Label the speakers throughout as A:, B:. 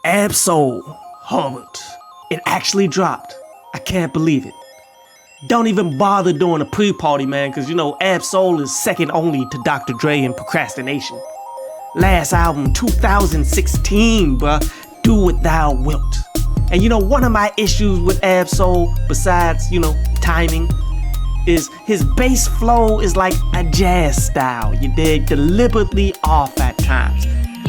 A: Ab-Soul, Herbert. It actually dropped. I can't believe it. Don't even bother doing a pre-party, man, because you know Ab-Soul is second only to Dr. Dre in procrastination. Last album, 2016, bruh. Do what thou wilt. And you know, one of my issues with Ab-Soul, besides, you know, timing, is his bass flow is like a jazz style. You dig? Deliberately off at times.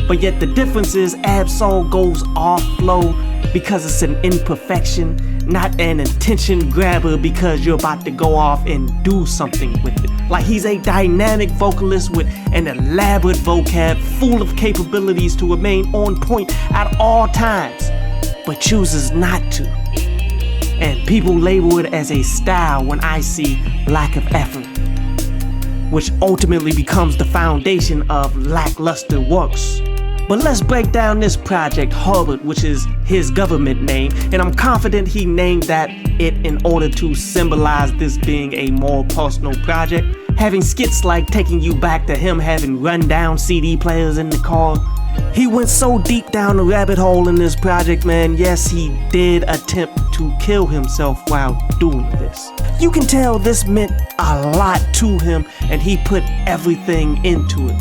A: But yet the difference is Ab-Soul goes off flow because it's an imperfection, not an intention grabber because you're about to go off and do something with it. Like he's a dynamic vocalist with an elaborate vocab full of capabilities to remain on point at all times, but chooses not to. And people label it as a style when I see lack of effort, which ultimately becomes the foundation of lackluster works. But let's break down this project, Herbert, which is his government name, and I'm confident he named it in order to symbolize this being a more personal project, having skits like taking you back to him having run-down CD players in the car. He went so deep down the rabbit hole in this project, man. Yes, he did attempt to kill himself while doing this. You can tell this meant a lot to him, and he put everything into it.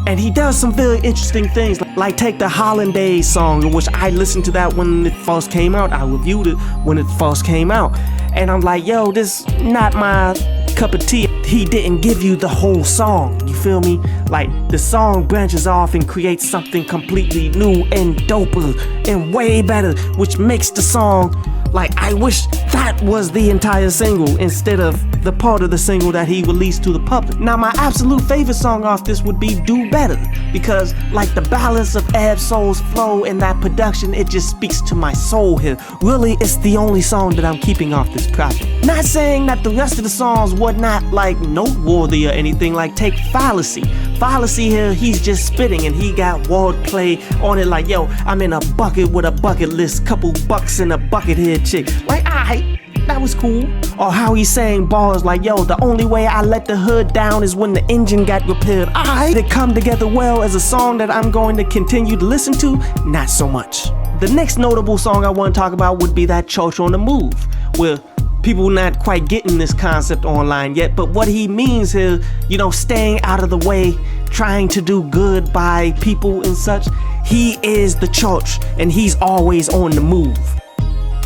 A: And he does some very interesting things, like take the Hollandaise song, which I listened to that when it first came out. I reviewed it when it first came out. And I'm like, yo, this not my cup of tea. He didn't give you the whole song, you feel me? Like, the song branches off and creates something completely new and doper and way better, which makes the song, like, I wish that was the entire single instead of the part of the single that he released to the public. Now, my absolute favorite song off this would be Do Better, because like the balance of Ab-Soul's flow and that production, it just speaks to my soul here. Really, it's the only song that I'm keeping off this project. Not saying that the rest of the songs were not like noteworthy or anything, like take Fallacy. Fallacy here, he's just spitting and he got wordplay on it like, yo, I'm in a bucket with a bucket list, couple bucks in a bucket head chick. Like, aight, that was cool. Or how he's saying bars like, yo, the only way I let the hood down is when the engine got repaired. Aight, they come together well as a song that I'm going to continue to listen to, not so much. The next notable song I want to talk about would be that Church on the Move, where people not quite getting this concept online yet, but what he means here, you know, staying out of the way, trying to do good by people and such. He is the church and he's always on the move.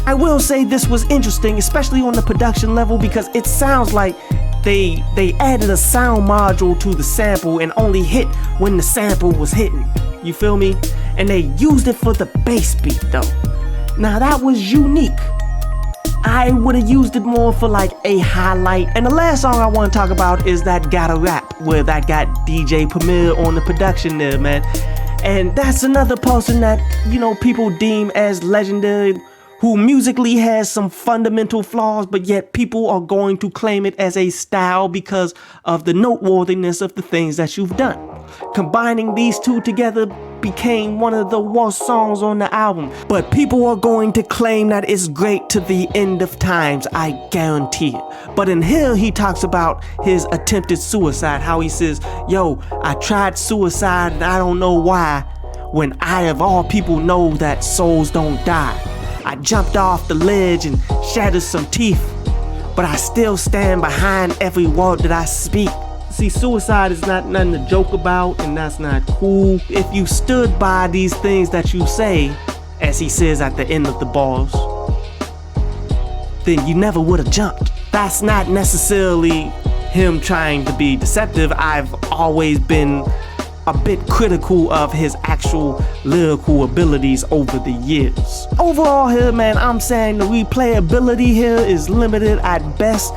A: I will say this was interesting, especially on the production level, because it sounds like they added a sound module to the sample and only hit when the sample was hitting. You feel me? And they used it for the bass beat though. Now that was unique. I would have used it more for like a highlight. And the last song I want to talk about is that Gotta Rap, where that got DJ Premier on the production there, man. And that's another person that, you know, people deem as legendary, who musically has some fundamental flaws, but yet people are going to claim it as a style because of the noteworthiness of the things that you've done. Combining these two together became one of the worst songs on the album, but people are going to claim that it's great to the end of times, I guarantee it. But in here, he talks about his attempted suicide, how he says, yo, I tried suicide and I don't know why, when I of all people know that souls don't die. I jumped off the ledge and shattered some teeth, but I still stand behind every word that I speak. See, suicide is not nothing to joke about, and that's not cool. If you stood by these things that you say, as he says at the end of the bars, then you never would have jumped. That's not necessarily him trying to be deceptive. I've always been a bit critical of his actual lyrical abilities over the years. Overall here, man, I'm saying the replayability here is limited at best.